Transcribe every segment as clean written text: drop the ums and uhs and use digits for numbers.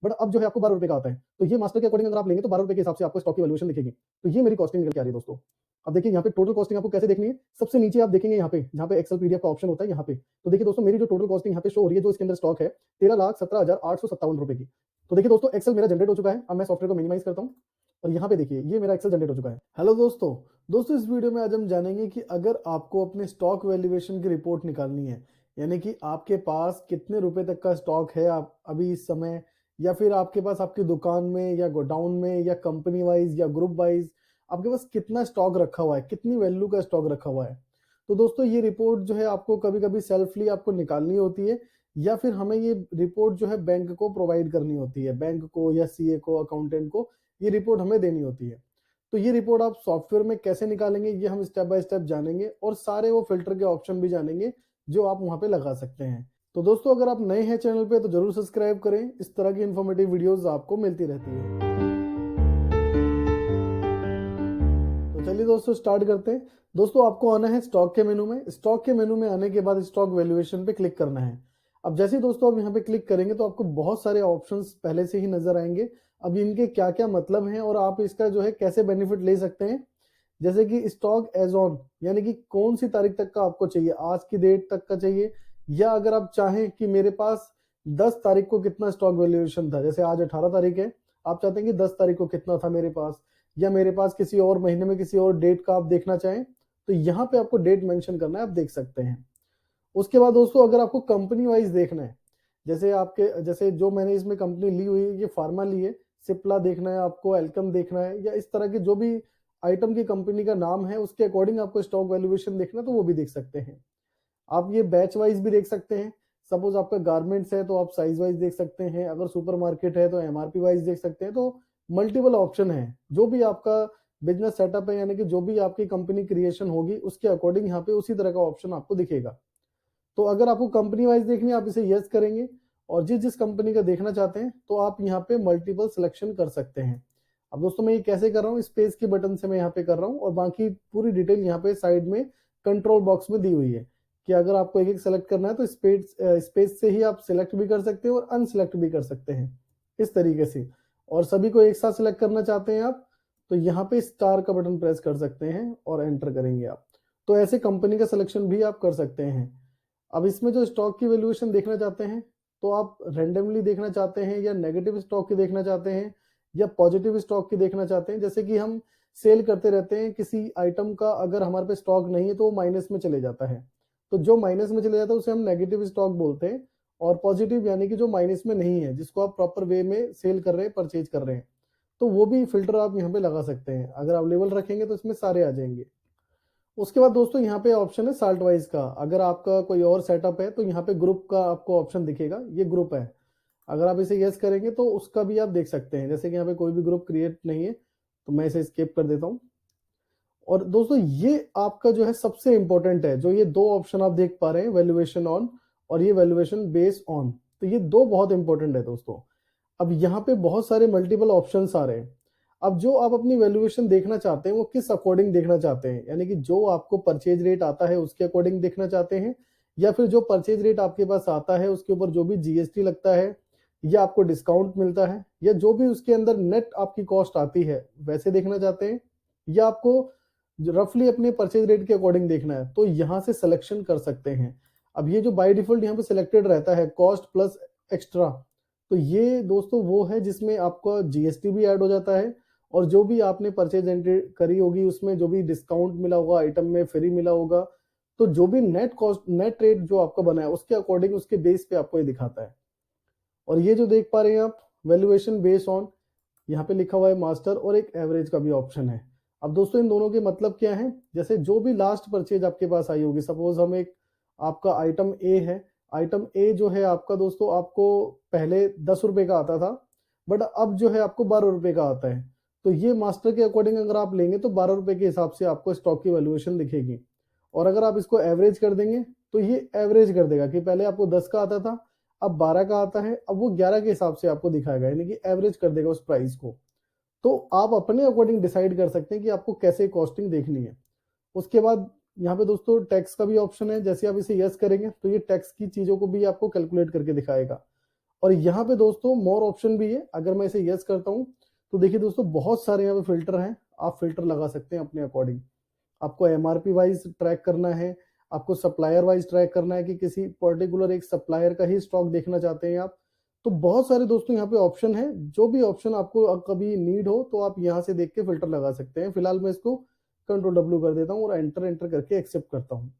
But अब जो है आपको 12 रुपए का आता है। तो ये मास्टर के अकॉर्डिंग अगर आप लेंगे तो 12 रुपए के हिसाब से आपको स्टॉक की वैल्यूएशन दिखेगी। तो ये मेरी कॉस्टिंग निकल के आ रही है दोस्तों। अब देखिए यहाँ पे टोटल कॉस्टिंग आपको कैसे देखनी है, सबसे नीचे आप देखेंगे यहाँ पे, जहाँ पे एक्सेल पीडीएफ का ऑप्शन होता है यहाँ पे। तो देखिए दोस्तों मेरी जो टोटल कॉस्टिंग यहाँ पे शो हो रही है, जो इसके अंदर स्टॉक है 13,17,857 रुपए की। तो देखिए दोस्तों एक्सेल मेरा जनरेट हो चुका है। अब मैं सॉफ्टवेयर को मिनिमाइज करता हूँ और यहाँ पे देखिए ये मेरा एक्सेल जनरेट हो चुका है। हेलो दोस्तों इस वीडियो में आज हम जानेंगे कि अगर आपको अपने स्टॉक वैल्यूएशन की रिपोर्ट निकालनी है, यानी कि आपके पास कितने रुपए तक का स्टॉक है आप अभी इस समय, या फिर आपके पास आपकी दुकान में या गोडाउन में या कंपनी वाइज या ग्रुप वाइज आपके पास कितना स्टॉक रखा हुआ है, कितनी वैल्यू का स्टॉक रखा हुआ है। तो दोस्तों ये रिपोर्ट जो है आपको कभी कभी सेल्फली आपको निकालनी होती है, या फिर हमें ये रिपोर्ट जो है बैंक को प्रोवाइड करनी होती है, बैंक को या सीए को, अकाउंटेंट को ये रिपोर्ट हमें देनी होती है। तो ये रिपोर्ट आप सॉफ्टवेयर में कैसे निकालेंगे ये हम स्टेप बाय स्टेप जानेंगे, और सारे वो फिल्टर के ऑप्शन भी जानेंगे जो आप वहां पे लगा सकते हैं। तो दोस्तों अगर आप नए हैं चैनल पे तो जरूर सब्सक्राइब करें, इस तरह की इन्फॉर्मेटिव वीडियोस आपको मिलती रहती है। तो चलिए दोस्तों स्टार्ट करते हैं। दोस्तों आपको आना है स्टॉक के मेनू में। स्टॉक के मेनू में आने के बाद स्टॉक वैल्यूएशन पे क्लिक करना है। अब जैसे ही दोस्तों आप यहाँ पे क्लिक करेंगे तो आपको बहुत सारे ऑप्शंस पहले से ही नजर आएंगे। अब इनके क्या क्या मतलब हैं और आप इसका जो है कैसे बेनिफिट ले सकते हैं, जैसे कि स्टॉक एज ऑन, यानी कि कौन सी तारीख तक का आपको चाहिए, आज की डेट तक का चाहिए, या अगर आप चाहें कि मेरे पास 10 तारीख को कितना स्टॉक वैल्यूएशन था, जैसे आज 18 तारीख है, आप चाहते हैं कि 10 तारीख को कितना था मेरे पास, या मेरे पास किसी और महीने में किसी और डेट का आप देखना चाहें तो यहाँ पे आपको डेट मेंशन करना है, आप देख सकते हैं। उसके बाद दोस्तों अगर आपको कंपनी वाइज देखना है, जैसे जो मैंने इसमें कंपनी ली हुई है, ये फार्मा ली है, सिप्ला देखना है आपको, एल्कम देखना है, या इस तरह के जो भी आइटम की कंपनी का नाम है उसके अकॉर्डिंग आपको स्टॉक वैल्यूएशन देखना है तो वो भी देख सकते हैं। आप ये बैच वाइज भी देख सकते हैं। सपोज आपका गारमेंट्स है तो आप साइज वाइज देख सकते हैं, अगर सुपरमार्केट है तो एमआरपी वाइज देख सकते हैं। तो मल्टीपल ऑप्शन है, जो भी आपका बिजनेस सेटअप है, यानी कि जो भी आपकी कंपनी क्रिएशन होगी उसके अकॉर्डिंग यहाँ पे उसी तरह का ऑप्शन आपको दिखेगा। तो अगर आपको कंपनी वाइज देखनी है आप इसे यस करेंगे, और जिस जिस कंपनी का देखना चाहते हैं तो आप यहाँ पे मल्टीपल सिलेक्शन कर सकते हैं। अब दोस्तों मैं ये कैसे कर रहा हूँ, स्पेस के बटन से मैं यहाँ पे कर रहा हूँ, और बाकी पूरी डिटेल यहाँ पे साइड में कंट्रोल बॉक्स में दी हुई है कि अगर आपको एक एक सेलेक्ट करना है तो स्पेस से ही आप सिलेक्ट भी कर सकते हैं और अनसिलेक्ट भी कर सकते हैं इस तरीके से। और सभी को एक साथ सिलेक्ट करना चाहते हैं आप तो यहाँ पे स्टार का बटन प्रेस कर सकते हैं और एंटर करेंगे आप। तो ऐसे कंपनी का सिलेक्शन भी आप कर सकते हैं। अब इसमें जो स्टॉक की वैल्यूएशन देखना चाहते हैं तो आप रैंडमली देखना चाहते हैं, या नेगेटिव स्टॉक की देखना चाहते हैं, या पॉजिटिव स्टॉक की देखना चाहते हैं। जैसे कि हम सेल करते रहते हैं किसी आइटम का, अगर हमारे पे स्टॉक नहीं है तो वो माइनस में चले जाता है, तो जो माइनस में चले जाता है उसे हम नेगेटिव स्टॉक बोलते हैं। और पॉजिटिव यानी कि जो माइनस में नहीं है, जिसको आप प्रॉपर वे में सेल कर रहे हैं, परचेज कर रहे हैं, तो वो भी फिल्टर आप यहाँ पे लगा सकते हैं। अगर अवेलेबल रखेंगे तो इसमें सारे आ जाएंगे। उसके बाद दोस्तों यहाँ पे ऑप्शन है साल्ट वाइज का। अगर आपका कोई और सेटअप है तो यहाँ पे ग्रुप का आपको ऑप्शन दिखेगा, ये ग्रुप है। अगर आप इसे यस करेंगे तो उसका भी आप देख सकते हैं। जैसे कि यहाँ पे कोई भी ग्रुप क्रिएट नहीं है तो मैं इसे स्किप कर देता हूँ। और दोस्तों ये आपका जो है सबसे इंपॉर्टेंट है, जो ये दो ऑप्शन आप देख पा रहे हैं, वैल्यूएशन ऑन और ये वैल्यूएशन बेस ऑन, तो ये दो बहुत इंपॉर्टेंट है दोस्तों। अब यहाँ पे बहुत सारे मल्टीपल ऑप्शंस आ रहे हैं। अब जो आप अपनी वैल्यूएशन देखना चाहते हैं वो किस अकॉर्डिंग देखना चाहते हैं, यानी कि जो आपको परचेज रेट आता है उसके अकॉर्डिंग देखना चाहते हैं, या फिर जो परचेज रेट आपके पास आता है उसके ऊपर जो भी जीएसटी लगता है या आपको डिस्काउंट मिलता है, या जो भी उसके अंदर नेट आपकी कॉस्ट आती है वैसे देखना चाहते हैं, या आपको रफली अपने परचेज रेट के अकॉर्डिंग देखना है, तो यहाँ से सिलेक्शन कर सकते हैं। अब ये जो बाय डिफॉल्ट यहाँ पे सिलेक्टेड रहता है कॉस्ट प्लस एक्स्ट्रा, तो ये दोस्तों वो है जिसमें आपका जीएसटी भी ऐड हो जाता है, और जो भी आपने परचेज एंट्री करी होगी उसमें जो भी डिस्काउंट मिला होगा, आइटम में फ्री मिला होगा, तो जो भी नेट कॉस्ट, नेट रेट जो आपका बना है उसके अकॉर्डिंग, उसके बेस पे आपको ये दिखाता है। और ये जो देख पा रहे हैं आप वैल्यूएशन बेस ऑन, यहाँ पे लिखा हुआ है मास्टर, और एक एवरेज का भी ऑप्शन है। अब दोस्तों इन दोनों के मतलब क्या है, जैसे जो भी लास्ट परचेज आपके पास आई होगी, सपोज हम एक, आपका आइटम ए है, आइटम ए जो है आपका दोस्तों आपको पहले 10 रुपए का आता था, बट अब जो है आपको 12 रुपए का आता है। तो ये मास्टर के अकॉर्डिंग अगर आप लेंगे तो 12 रुपए के हिसाब से आपको स्टॉक की वैल्यूएशन दिखेगी। और अगर आप इसको एवरेज कर देंगे तो ये एवरेज कर देगा कि पहले आपको 10 का आता था, अब 12 का आता है, अब वो 11 के हिसाब से आपको दिखाएगा, यानी कि एवरेज कर देगा उस प्राइस को। तो आप अपने अकॉर्डिंग डिसाइड कर सकते हैं कि आपको कैसे कॉस्टिंग देखनी है। उसके बाद यहाँ पे दोस्तों टैक्स का भी ऑप्शन है, जैसे आप इसे यस करेंगे तो ये टैक्स की चीजों को भी आपको कैलकुलेट करके दिखाएगा। और यहाँ पे दोस्तों मोर ऑप्शन भी है। अगर मैं इसे यस करता हूँ तो देखिए दोस्तों बहुत सारे यहाँ पे फिल्टर हैं, आप फिल्टर लगा सकते हैं अपने अकॉर्डिंग। आपको एमआरपी वाइज ट्रैक करना है, आपको सप्लायर वाइज ट्रैक करना है कि किसी पर्टिकुलर एक सप्लायर का ही स्टॉक देखना चाहते हैं आप। तो बहुत सारे दोस्तों यहाँ पे ऑप्शन है, जो भी ऑप्शन आपको कभी नीड हो तो आप यहाँ से देख के फिल्टर लगा सकते हैं। फिलहाल मैं इसको कंट्रोल डब्ल्यू कर देता हूँ और एंटर एंटर करके एक्सेप्ट करता हूँ।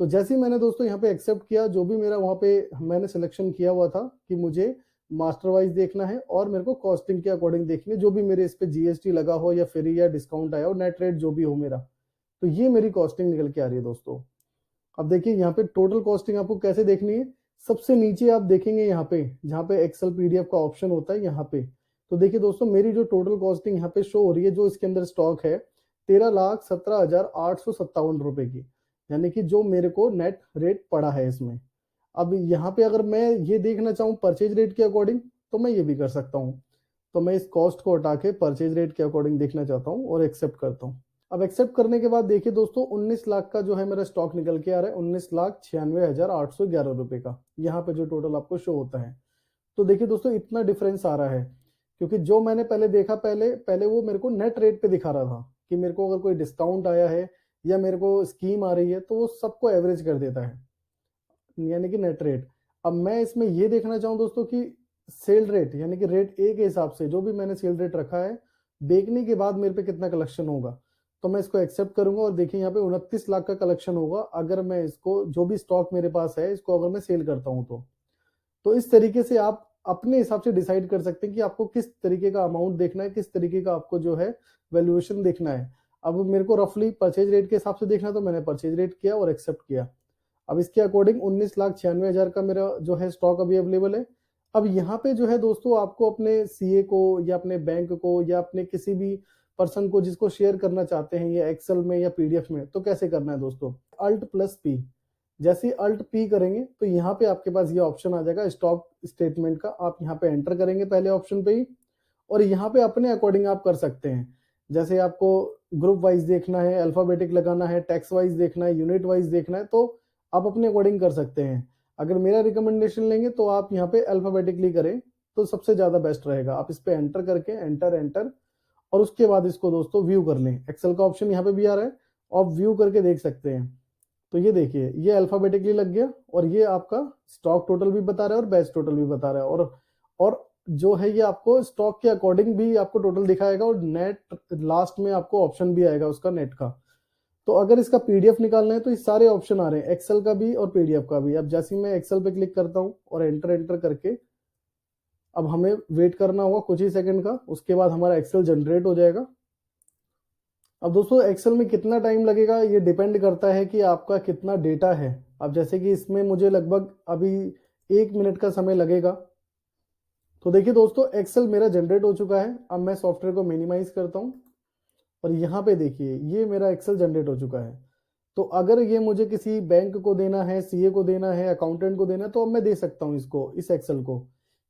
तो जैसे ही मैंने दोस्तों यहाँ पे एक्सेप्ट किया, जो भी मेरा वहाँ पे मैंने सिलेक्शन किया हुआ था कि मुझे मास्टर वाइज देखना है और मेरे को कॉस्टिंग के अकॉर्डिंग देखनी है, जो भी मेरे इस पे जीएसटी लगा हो या फ्री या डिस्काउंट आया हो, नेट रेट जो भी हो मेरा, तो ये मेरी कॉस्टिंग निकल के आ रही है दोस्तों। अब देखिए यहाँ पे टोटल कॉस्टिंग आपको कैसे देखनी है। सबसे नीचे आप देखेंगे यहाँ पे जहाँ पे एक्सेल पीडीएफ का ऑप्शन होता है यहाँ पे, तो देखिए दोस्तों मेरी जो टोटल कॉस्टिंग यहाँ पे शो हो रही है, जो इसके अंदर स्टॉक है 13,17,857 रुपए की, यानी कि जो मेरे को नेट रेट पड़ा है इसमें। अब यहाँ पे अगर मैं ये देखना चाहूँ परचेज रेट के अकॉर्डिंग तो मैं ये भी कर सकता हूँ। तो मैं इस कॉस्ट को हटा के परचेज रेट के अकॉर्डिंग देखना चाहता हूँ और एक्सेप्ट करता हूँ। अब एक्सेप्ट करने के बाद देखिए दोस्तों 19 लाख का जो है मेरा स्टॉक निकल के आ रहा है, 19,96,811 रुपए का, यहाँ पे जो टोटल आपको शो होता है। तो देखिए दोस्तों इतना डिफरेंस आ रहा है, क्योंकि जो मैंने पहले देखा, पहले पहले वो मेरे को नेट रेट पे दिखा रहा था कि मेरे को अगर कोई डिस्काउंट आया है या मेरे को स्कीम आ रही है तो वो सबको एवरेज कर देता है, यानी कि नेट रेट। अब मैं इसमें ये देखना चाहूँ दोस्तों कि सेल रेट, यानी कि रेट ए के हिसाब से जो भी मैंने सेल रेट रखा है, बेचने के बाद मेरे पे कितना कलेक्शन होगा। तो मैं इसको एक्सेप्ट करूंगा और देखिए यहाँ पे 29 लाख का कलेक्शन होगा अगर मैं इसको, जो भी स्टॉक मेरे पास है, इसको अगर मैं सेल करता हूँ तो इस तरीके से आप अपने हिसाब से डिसाइड कर सकते हैं कि आपको किस तरीके का अमाउंट देखना है, किस तरीके का आपको जो है वैल्यूएशन देखना है। अब मेरे को रफली परचेज रेट के हिसाब से देखना, तो मैंने परचेज रेट किया और एक्सेप्ट किया। अब इसके अकॉर्डिंग 19,96,000 का मेरा जो है स्टॉक अभी अवेलेबल है। अब यहाँ पे जो है दोस्तों आपको अपने सीए को या अपने बैंक को या अपने किसी भी पर्सन को जिसको शेयर करना चाहते हैं या एक्सेल में या पीडीएफ में, तो कैसे करना है दोस्तों, अल्ट प्लस पी। जैसे ही अल्ट पी करेंगे तो यहाँ पे आपके पास ये ऑप्शन आ जाएगा स्टॉक स्टेटमेंट का, आप यहाँ पे एंटर करेंगे पहले ऑप्शन पे ही, और यहाँ पे अपने अकॉर्डिंग आप कर सकते हैं। जैसे आपको ग्रुप वाइज देखना है, अल्फाबेटिक लगाना है, टैक्स वाइज देखना है, यूनिट वाइज देखना है, तो आप अपने अकॉर्डिंग कर सकते हैं। अगर मेरा रिकमेंडेशन लेंगे तो आप यहाँ पे अल्फाबेटिकली करें तो सबसे ज्यादा बेस्ट रहेगा। आप इस पे एंटर करके एंटर एंटर और उसके बाद इसको दोस्तों व्यू कर लें। एक्सेल का ऑप्शन यहाँ पे भी आ रहा है, आप व्यू करके देख सकते हैं। तो ये देखिए ये अल्फाबेटिकली लग गया और ये आपका स्टॉक टोटल भी बता रहा है और बैच टोटल भी बता रहा है, और जो है ये आपको स्टॉक के अकॉर्डिंग भी आपको टोटल दिखाएगा और नेट लास्ट में आपको ऑप्शन भी आएगा उसका नेट का। तो अगर इसका पीडीएफ निकालना है तो ये सारे ऑप्शन आ रहे हैं, एक्सेल का भी और पीडीएफ का भी। अब जैसे मैं एक्सेल पे क्लिक करता हूँ और एंटर एंटर करके, अब हमें वेट करना होगा कुछ ही सेकंड का, उसके बाद हमारा एक्सेल जनरेट हो जाएगा। अब दोस्तों एक्सेल में कितना टाइम लगेगा ये डिपेंड करता है कि आपका कितना डेटा है। अब जैसे कि इसमें मुझे लगभग अभी 1 मिनट का समय लगेगा। तो देखिए दोस्तों एक्सेल मेरा जनरेट हो चुका है। अब मैं सॉफ्टवेयर को मिनिमाइज करता हूँ और यहाँ पे देखिए ये मेरा एक्सेल जनरेट हो चुका है। तो अगर ये मुझे किसी बैंक को देना है, सीए को देना है, अकाउंटेंट को देना है, तो अब मैं दे सकता हूँ इसको, इस एक्सेल को,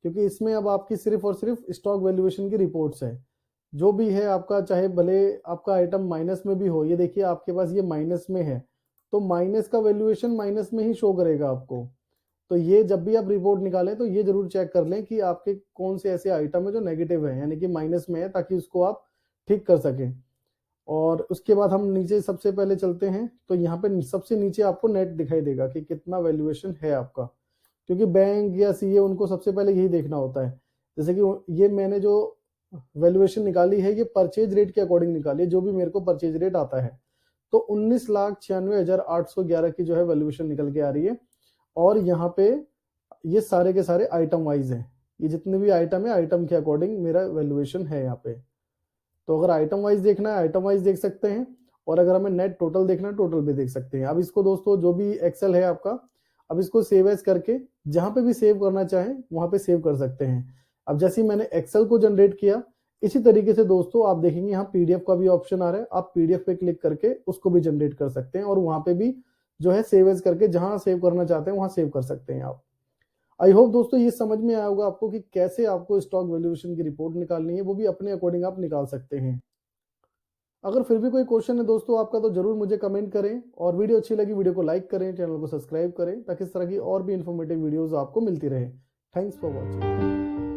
क्योंकि इसमें अब आपकी सिर्फ और सिर्फ स्टॉक वैल्यूएशन की रिपोर्ट्स है। जो भी है आपका, चाहे भले आपका आइटम माइनस में भी हो, ये देखिए आपके पास ये माइनस में है, तो माइनस का वैल्यूएशन माइनस में ही शो करेगा आपको। तो ये जब भी आप रिपोर्ट निकालें तो ये जरूर चेक कर लें कि आपके कौन से ऐसे आइटम है जो नेगेटिव है, यानी कि माइनस में है, ताकि उसको आप ठीक कर सकें। और उसके बाद हम नीचे सबसे पहले चलते हैं, तो यहाँ पे सबसे नीचे आपको नेट दिखाई देगा कि कितना वैल्यूएशन है आपका, क्योंकि बैंक या सीए उनको सबसे पहले यही देखना होता है। जैसे कि ये मैंने जो वैल्यूएशन निकाली है ये परचेज रेट के अकॉर्डिंग निकाली है, जो भी मेरे को परचेज रेट आता है। तो 19,96,811 की जो है वैल्यूएशन निकल के आ रही है। और यहाँ पे ये सारे के सारे आइटम वाइज है, ये जितने भी आइटम है आइटम के अकॉर्डिंग मेरा वैल्यूएशन है यहाँ पे। तो अगर आइटम वाइज देखना है आइटम वाइज देख सकते हैं, और अगर हमें नेट टोटल देखना है टोटल भी देख सकते हैं। अब इसको दोस्तों जो भी एक्सेल है आपका, अब इसको सेव एज करके जहां पे भी सेव करना चाहें वहां पे सेव कर सकते हैं। अब जैसे ही मैंने एक्सेल को जनरेट किया, इसी तरीके से दोस्तों आप देखेंगे यहाँ पीडीएफ का भी ऑप्शन आ रहा है, आप पीडीएफ पे क्लिक करके उसको भी जनरेट कर सकते हैं और वहां पे भी जो है सेव एज करके जहां सेव करना चाहते हैं वहां सेव कर सकते हैं आप। आई होप दोस्तों ये समझ में आया होगा आपको कि कैसे आपको स्टॉक वैल्यूएशन की रिपोर्ट निकालनी है, वो भी अपने अकॉर्डिंग आप निकाल सकते हैं। अगर फिर भी कोई क्वेश्चन है दोस्तों आपका तो जरूर मुझे कमेंट करें, और वीडियो अच्छी लगी वीडियो को लाइक करें, चैनल को सब्सक्राइब करें, ताकि इस तरह की और भी इंफॉर्मेटिव वीडियोस आपको मिलती रहे। Thanks for watching.